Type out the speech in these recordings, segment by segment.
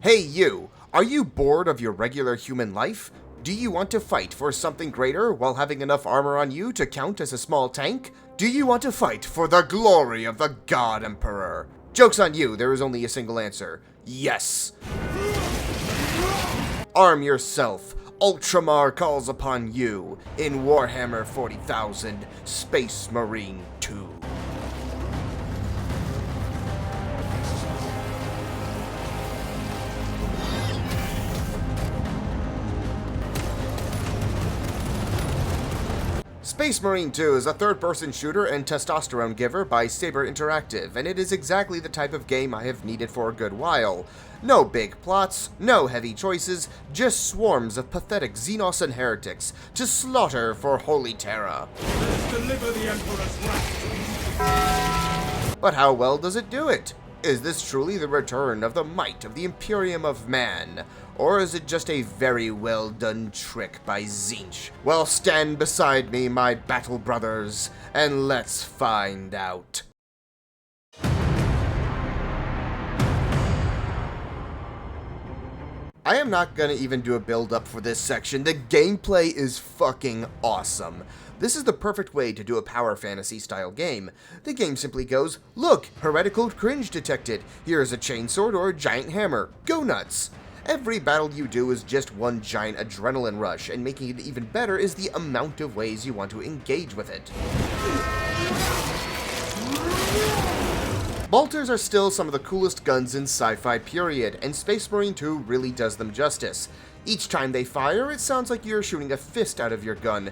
Hey you! Are you bored of your regular human life? Do you want to fight for something greater while having enough armor on you to count as a small tank? Do you want to fight for the glory of the God Emperor? Joke's on you, there is only a single answer. Yes! Arm yourself! Ultramar calls upon you in Warhammer 40,000 Space Marine 2. Space Marine 2 is a third-person shooter and testosterone giver by Saber Interactive, and it is exactly the type of game I have needed for a good while. No big plots, no heavy choices, just swarms of pathetic Xenos and heretics to slaughter for Holy Terra. Let's deliver the Emperor's wrath. But how well does it do it? Is this truly the return of the might of the Imperium of Man? Or is it just a very well done trick by Tzeentch? Well, stand beside me, my battle brothers, and let's find out. I am not gonna even do a build-up for this section. The gameplay is fucking awesome. This is the perfect way to do a power fantasy style game. The game simply goes, look, heretical cringe detected. Here's a chainsword or a giant hammer. Go nuts! Every battle you do is just one giant adrenaline rush, and making it even better is the amount of ways you want to engage with it. Bolters are still some of the coolest guns in sci-fi period, and Space Marine 2 really does them justice. Each time they fire, it sounds like you're shooting a fist out of your gun,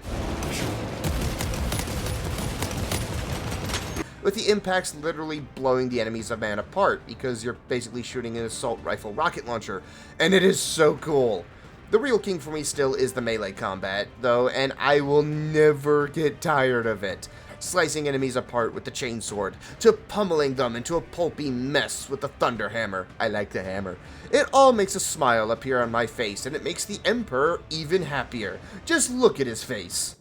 with the impacts literally blowing the enemies of man apart, because you're basically shooting an assault rifle rocket launcher, and it is so cool. The real king for me still is the melee combat, though, and I will never get tired of it. Slicing enemies apart with the chainsword, to pummeling them into a pulpy mess with the thunder hammer. I like the hammer. It all makes a smile appear on my face, and it makes the Emperor even happier. Just look at his face.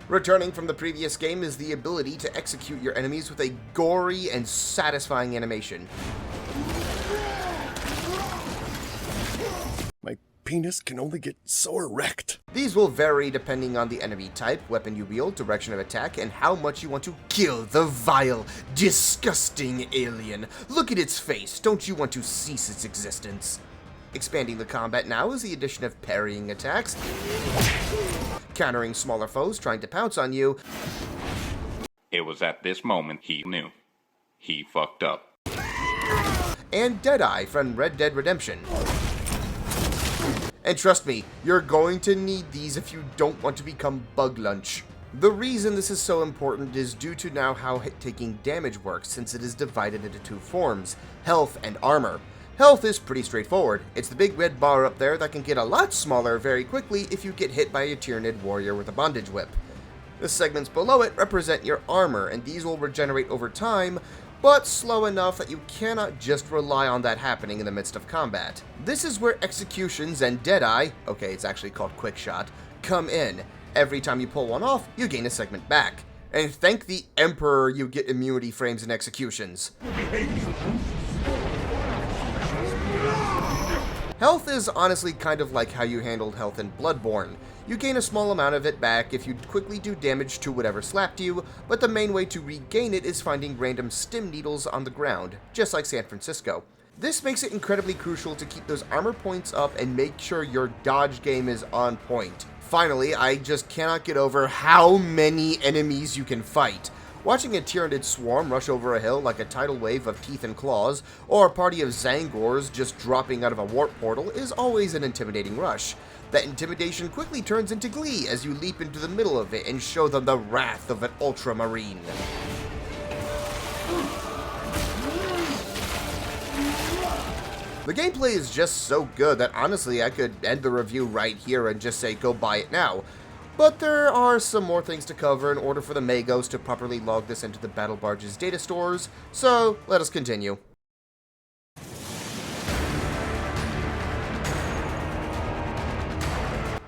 Returning from the previous game is the ability to execute your enemies with a gory and satisfying animation. My penis can only get so erect. These will vary depending on the enemy type, weapon you wield, direction of attack, and how much you want to kill the vile, disgusting alien. Look at its face, don't you want to cease its existence? Expanding the combat now is the addition of parrying attacks, countering smaller foes trying to pounce on you. It was at this moment he knew. He fucked up. And Deadeye from Red Dead Redemption. And trust me, you're going to need these if you don't want to become bug lunch. The reason this is so important is due to now how taking damage works, since it is divided into two forms, health and armor. Health is pretty straightforward. It's the big red bar up there that can get a lot smaller very quickly if you get hit by a Tyranid warrior with a bondage whip. The segments below it represent your armor, and these will regenerate over time, but slow enough that you cannot just rely on that happening in the midst of combat. This is where executions and Deadeye, okay, it's actually called quick shot, come in. Every time you pull one off, you gain a segment back. And thank the Emperor you get immunity frames and executions. Health is honestly kind of like how you handled health in Bloodborne. You gain a small amount of it back if you quickly do damage to whatever slapped you, but the main way to regain it is finding random stim needles on the ground, just like San Francisco. This makes it incredibly crucial to keep those armor points up and make sure your dodge game is on point. Finally, I just cannot get over how many enemies you can fight. Watching a Tyranid swarm rush over a hill like a tidal wave of teeth and claws, or a party of Zangors just dropping out of a warp portal is always an intimidating rush. That intimidation quickly turns into glee as you leap into the middle of it and show them the wrath of an Ultramarine. The gameplay is just so good that honestly I could end the review right here and just say go buy it now. But there are some more things to cover in order for the Magos to properly log this into the Battle Barge's data stores, so let us continue.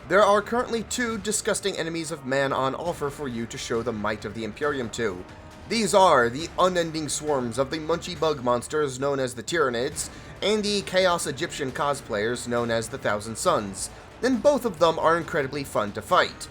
There are currently 2 disgusting enemies of man on offer for you to show the might of the Imperium to. These are the unending swarms of the munchy bug monsters known as the Tyranids, and the Chaos Egyptian cosplayers known as the Thousand Suns, and both of them are incredibly fun to fight.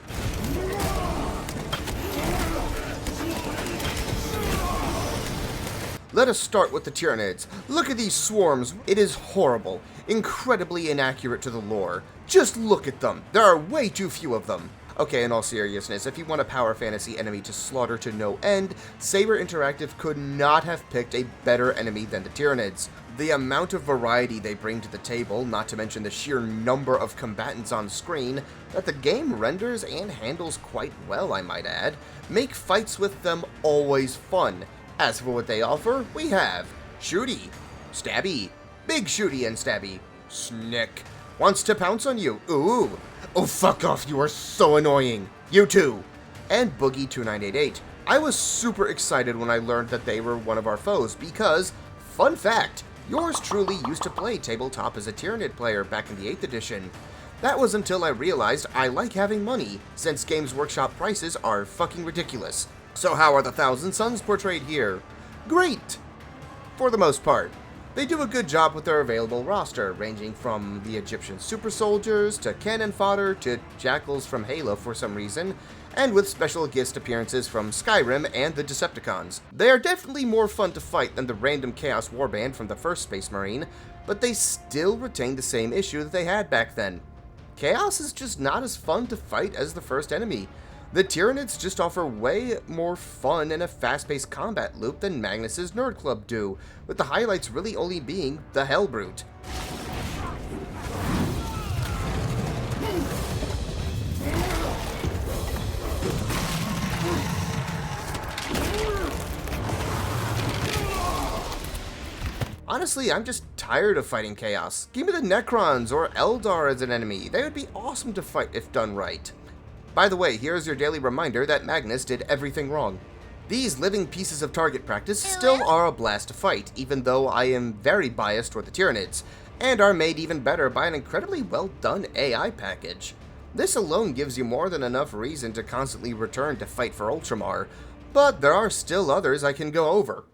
Let us start with the Tyranids. Look at these swarms. It is horrible, incredibly inaccurate to the lore. Just look at them. There are way too few of them. Okay, in all seriousness, if you want a power fantasy enemy to slaughter to no end, Saber Interactive could not have picked a better enemy than the Tyranids. The amount of variety they bring to the table, not to mention the sheer number of combatants on screen, that the game renders and handles quite well, I might add, make fights with them always fun. As for what they offer, we have Shooty, Stabby, Big Shooty and Stabby, Snick, wants to pounce on you, ooh, oh fuck off, you are so annoying, you too, and Boogie2988. I was super excited when I learned that they were one of our foes because, fun fact, yours truly used to play tabletop as a Tyranid player back in the 8th edition. That was until I realized I like having money, since Games Workshop prices are fucking ridiculous. So how are the Thousand Suns portrayed here? Great! For the most part. They do a good job with their available roster, ranging from the Egyptian super soldiers, to cannon fodder, to jackals from Halo for some reason, and with special guest appearances from Skyrim and the Decepticons. They are definitely more fun to fight than the random Chaos Warband from the first Space Marine, but they still retain the same issue that they had back then. Chaos is just not as fun to fight as the first enemy. The Tyranids just offer way more fun and a fast-paced combat loop than Magnus's Nerd Club do, with the highlights really only being the Hellbrute. Honestly, I'm just tired of fighting Chaos. Give me the Necrons or Eldar as an enemy. They would be awesome to fight if done right. By the way, here's your daily reminder that Magnus did everything wrong. These living pieces of target practice still are a blast to fight, even though I am very biased toward the Tyranids, and are made even better by an incredibly well done AI package. This alone gives you more than enough reason to constantly return to fight for Ultramar, but there are still others I can go over.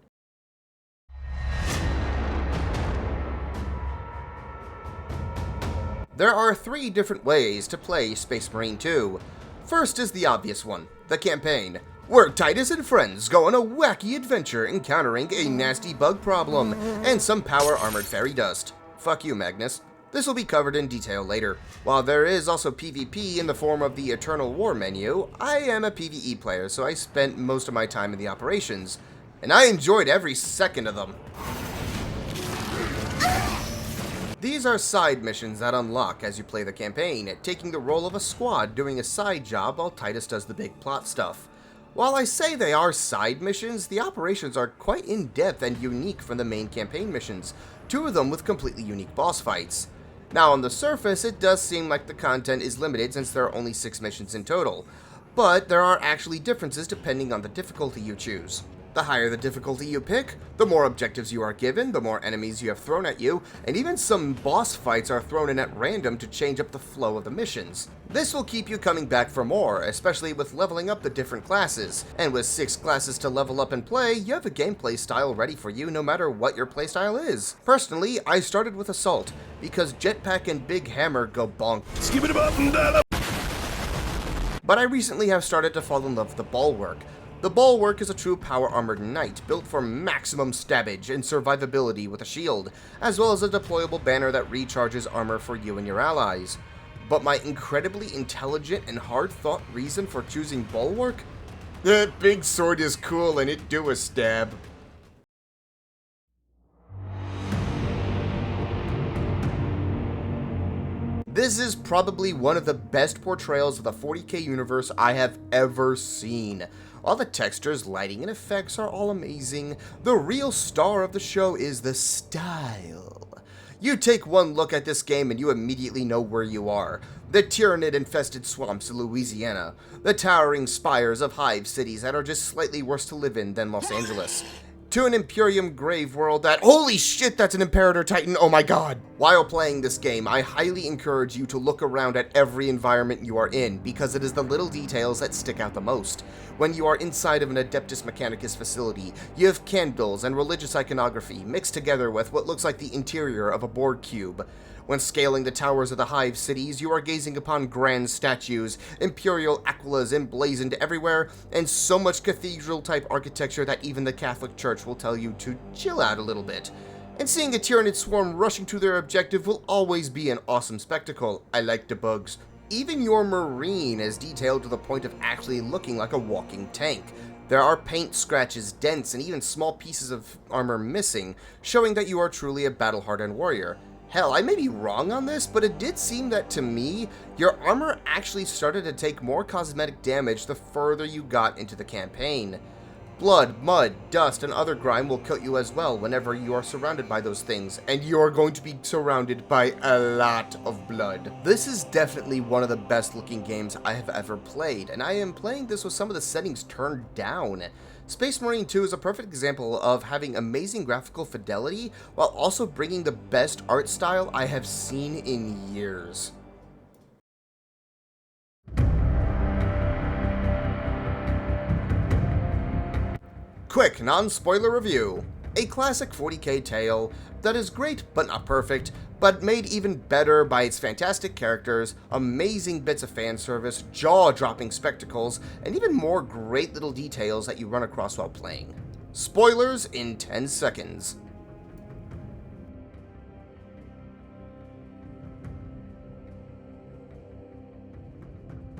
There are 3 different ways to play Space Marine 2. First is the obvious one, the campaign, where Titus and friends go on a wacky adventure encountering a nasty bug problem and some power armored fairy dust. Fuck you, Magnus. This will be covered in detail later. While there is also PvP in the form of the Eternal War menu, I am a PvE player, so I spent most of my time in the operations, and I enjoyed every second of them. These are side missions that unlock as you play the campaign, taking the role of a squad doing a side job while Titus does the big plot stuff. While I say they are side missions, the operations are quite in-depth and unique from the main campaign missions, 2 of them with completely unique boss fights. Now on the surface, it does seem like the content is limited since there are only 6 missions in total, but there are actually differences depending on the difficulty you choose. The higher the difficulty you pick, the more objectives you are given, the more enemies you have thrown at you, and even some boss fights are thrown in at random to change up the flow of the missions. This will keep you coming back for more, especially with leveling up the different classes, and with 6 classes to level up and play, you have a gameplay style ready for you no matter what your playstyle is. Personally, I started with Assault, because Jetpack and Big Hammer go bonk. But I recently have started to fall in love with the Bulwark. The Bulwark is a true power-armored knight, built for maximum stabbage and survivability with a shield, as well as a deployable banner that recharges armor for you and your allies. But my incredibly intelligent and hard-thought reason for choosing Bulwark? That big sword is cool and it do a stab. This is probably one of the best portrayals of the 40k universe I have ever seen. While the textures, lighting, and effects are all amazing, the real star of the show is the style. You take one look at this game and you immediately know where you are. The Tyranid-infested swamps of Louisiana, the towering spires of hive cities that are just slightly worse to live in than Los Angeles, to an Imperium grave world that, holy shit, that's an Imperator Titan, oh my god. While playing this game, I highly encourage you to look around at every environment you are in, because it is the little details that stick out the most. When you are inside of an Adeptus Mechanicus facility, you have candles and religious iconography mixed together with what looks like the interior of a Borg cube. When scaling the towers of the Hive cities, you are gazing upon grand statues, imperial aquilas emblazoned everywhere, and so much cathedral-type architecture that even the Catholic Church will tell you to chill out a little bit. And seeing a Tyranid swarm rushing to their objective will always be an awesome spectacle. I like the bugs. Even your Marine is detailed to the point of actually looking like a walking tank. There are paint scratches, dents, and even small pieces of armor missing, showing that you are truly a battle-hardened warrior. Hell, I may be wrong on this, but it did seem that to me, your armor actually started to take more cosmetic damage the further you got into the campaign. Blood, mud, dust, and other grime will kill you as well whenever you are surrounded by those things, and you are going to be surrounded by a lot of blood. This is definitely one of the best looking games I have ever played, and I am playing this with some of the settings turned down. Space Marine 2 is a perfect example of having amazing graphical fidelity while also bringing the best art style I have seen in years. Quick, non-spoiler review. A classic 40k tale that is great but not perfect, but made even better by its fantastic characters, amazing bits of fan service, jaw-dropping spectacles, and even more great little details that you run across while playing. Spoilers in 10 seconds.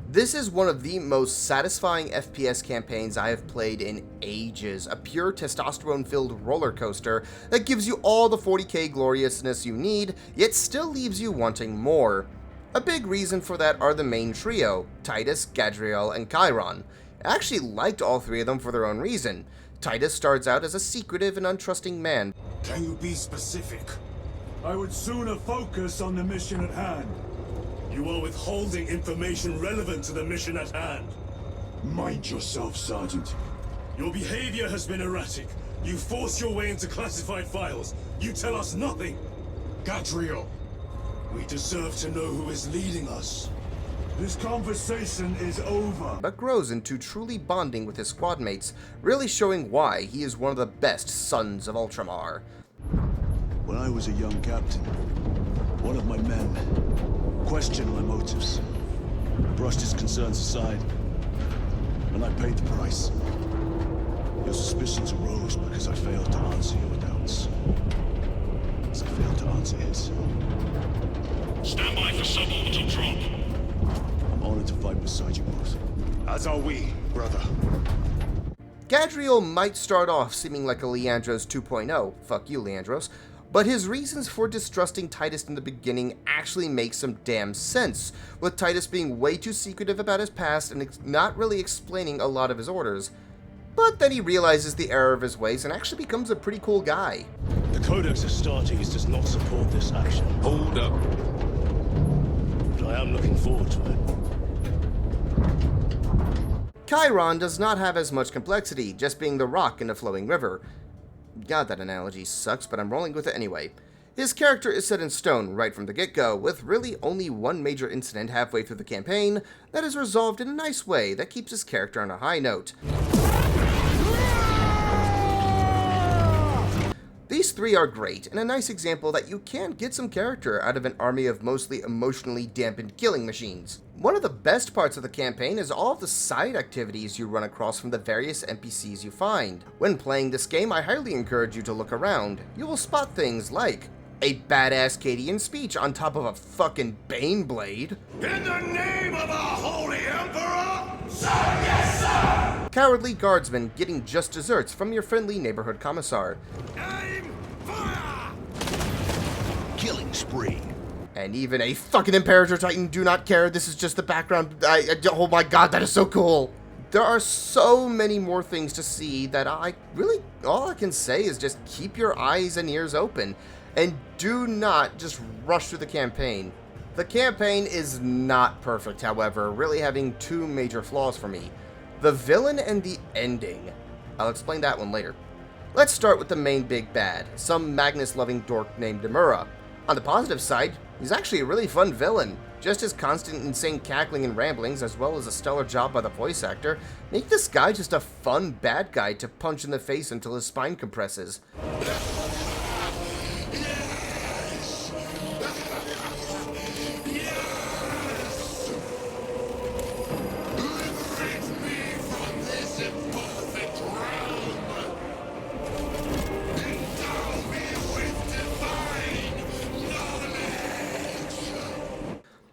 This is one of the most satisfying FPS campaigns I have played in ages, a pure testosterone-filled roller coaster that gives you all the 40k gloriousness you need, yet still leaves you wanting more. A big reason for that are the main trio, Titus, Gadriel, and Chiron. I actually liked all three of them for their own reason. Titus starts out as a secretive and untrusting man. Can you be specific? I would sooner focus on the mission at hand. You are withholding information relevant to the mission at hand. Mind yourself, Sergeant. Your behavior has been erratic. You force your way into classified files. You tell us nothing. Gadriel, we deserve to know who is leading us. This conversation is over. But grows into truly bonding with his squad mates, really showing why he is one of the best sons of Ultramar. When I was a young captain, one of my men questioned my motives, brushed his concerns aside, and I paid the price. Your suspicions arose because I failed to answer your doubts. As I failed to answer his. Stand by for suborbital drop. I'm honored to fight beside you both. As are we, brother. Gadriel might start off seeming like a Leandros 2.0, fuck you Leandros, but his reasons for distrusting Titus in the beginning actually make some damn sense, with Titus being way too secretive about his past and not really explaining a lot of his orders. But then he realizes the error of his ways and actually becomes a pretty cool guy. The Codex Astartes does not support this action. Hold up. But I am looking forward to it. Chiron does not have as much complexity, just being the rock in a flowing river. God, that analogy sucks, but I'm rolling with it anyway. His character is set in stone right from the get-go, with really only one major incident halfway through the campaign that is resolved in a nice way that keeps his character on a high note. These three are great, and a nice example that you can get some character out of an army of mostly emotionally dampened killing machines. One of the best parts of the campaign is all of the side activities you run across from the various NPCs you find. When playing this game, I highly encourage you to look around. You will spot things like a badass Cadian speech on top of a fucking Baneblade. In the name of our holy emperor, sir, yes, sir! Cowardly guardsmen getting just desserts from your friendly neighborhood commissar. Aim, fire! Killing spree. And even a fucking Imperator Titan, do not care, this is just the background. Oh my god, that is so cool! There are so many more things to see that all I can say is just keep your eyes and ears open, and do not just rush through the campaign. The campaign is not perfect, however, really having two major flaws for me. The villain and the ending. I'll explain that one later. Let's start with the main big bad, some Magnus-loving dork named Amura. On the positive side, he's actually a really fun villain. Just his constant insane cackling and ramblings, as well as a stellar job by the voice actor, make this guy just a fun bad guy to punch in the face until his spine compresses.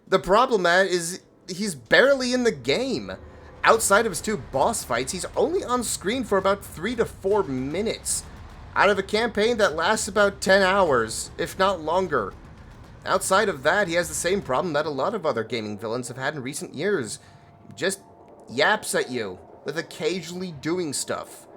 The problem, Matt, is he's barely in the game. Outside of his 2 boss fights, he's only on screen for about 3 to 4 minutes, out of a campaign that lasts about 10 hours, if not longer. Outside of that, he has the same problem that a lot of other gaming villains have had in recent years. Just yaps at you, with occasionally doing stuff.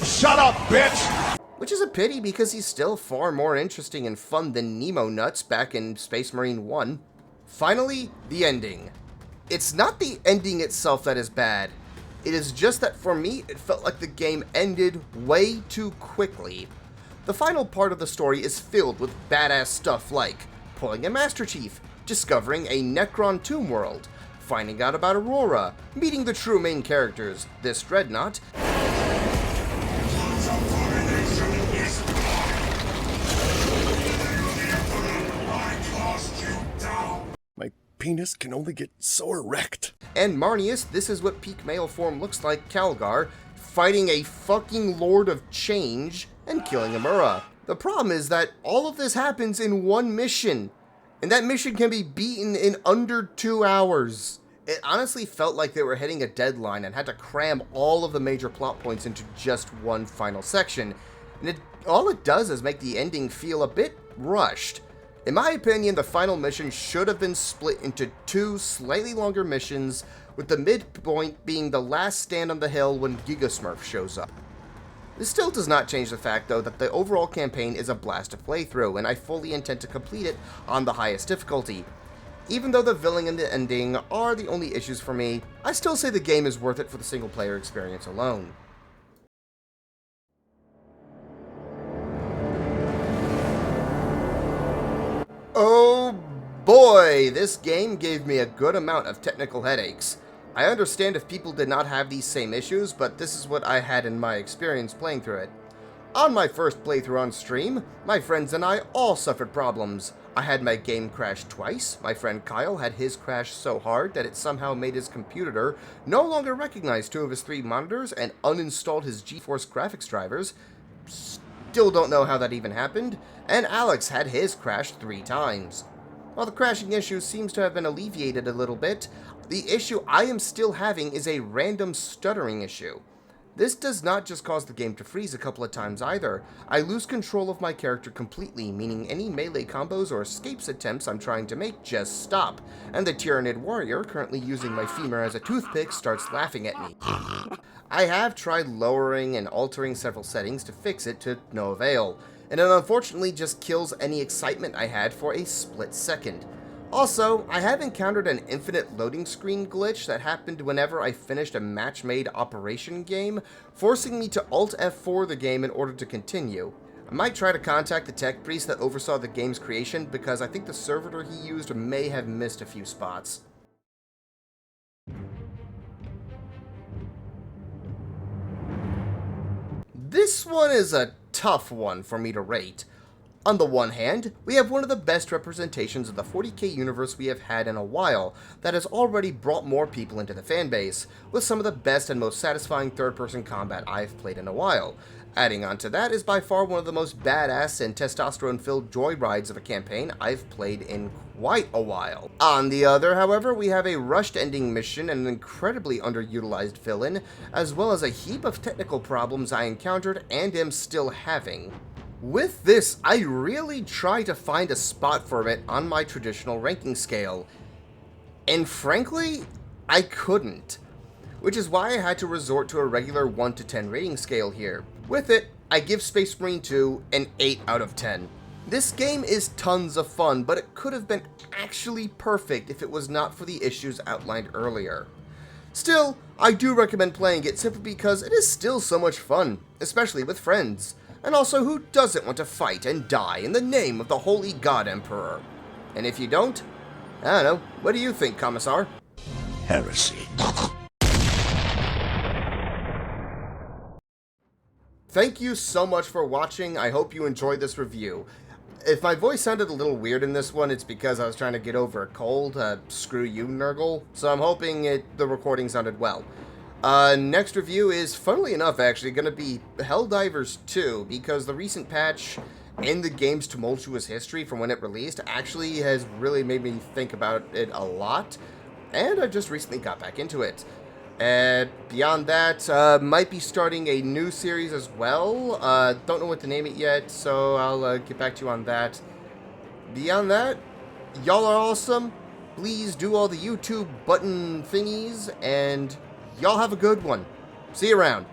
Shut up, bitch! Which is a pity because he's still far more interesting and fun than Nemo Nuts back in Space Marine 1. Finally, the ending. It's not the ending itself that is bad. It is just that for me, it felt like the game ended way too quickly. The final part of the story is filled with badass stuff like pulling a Master Chief, discovering a Necron tomb world, finding out about Aurora, meeting the true main characters, this Dreadnought, My penis can only get so erect. and Marnius. This is what peak male form looks like, Calgar, fighting a fucking Lord of Change and killing Amura. The problem is that all of this happens in one mission, and that mission can be beaten in under 2 hours. It honestly felt like they were hitting a deadline and had to cram all of the major plot points into just one final section, and all it does is make the ending feel a bit rushed. In my opinion, the final mission should have been split into 2 slightly longer missions, with the midpoint being the last stand on the hill when Gigasmurf shows up. This still does not change the fact, though, that the overall campaign is a blast to play through, and I fully intend to complete it on the highest difficulty. Even though the villain and the ending are the only issues for me, I still say the game is worth it for the single-player experience alone. Oh boy, this game gave me a good amount of technical headaches. I understand if people did not have these same issues, but this is what I had in my experience playing through it. On my first playthrough on stream, my friends and I all suffered problems. I had my game crash twice. My friend Kyle had his crash so hard that it somehow made his computer no longer recognize 2 of his 3 monitors and uninstalled his GeForce graphics drivers. Still don't know how that even happened. And Alex had his crash 3 times. While the crashing issue seems to have been alleviated a little bit, the issue I am still having is a random stuttering issue. This does not just cause the game to freeze a couple of times either. I lose control of my character completely, meaning any melee combos or escapes attempts I'm trying to make just stop, and the Tyrannid warrior, currently using my femur as a toothpick, starts laughing at me. I have tried lowering and altering several settings to fix it to no avail, and it unfortunately just kills any excitement I had for a split second. Also, I have encountered an infinite loading screen glitch that happened whenever I finished a match-made operation game, forcing me to Alt F4 the game in order to continue. I might try to contact the tech priest that oversaw the game's creation, because I think the servitor he used may have missed a few spots. This one is a tough one for me to rate. On the one hand, we have one of the best representations of the 40k universe we have had in a while that has already brought more people into the fanbase, with some of the best and most satisfying third-person combat I've played in a while. Adding on to that is by far one of the most badass and testosterone-filled joyrides of a campaign I've played in quite a while. On the other, however, we have a rushed ending mission and an incredibly underutilized villain, as well as a heap of technical problems I encountered and am still having. With this, I really try to find a spot for it on my traditional ranking scale, and frankly, I couldn't, which is why I had to resort to a regular 1 to 10 rating scale here. With it, I give Space Marine 2 an 8 out of 10. This game is tons of fun, but it could have been actually perfect if it was not for the issues outlined earlier. Still, I do recommend playing it simply because it is still so much fun, especially with friends. And also, who doesn't want to fight and die in the name of the Holy God Emperor? And if you don't, I don't know, what do you think, Commissar? Heresy. Thank you so much for watching. I hope you enjoyed this review. If my voice sounded a little weird in this one, it's because I was trying to get over a cold. Screw you, Nurgle. So I'm hoping the recording sounded well. Next review is, funnily enough, actually going to be Helldivers 2, because the recent patch in the game's tumultuous history from when it released actually has really made me think about it a lot, and I just recently got back into it. Beyond that, might be starting a new series as well. Don't know what to name it yet, so I'll get back to you on that. Beyond that, y'all are awesome. Please do all the YouTube button thingies, and y'all have a good one. See you around.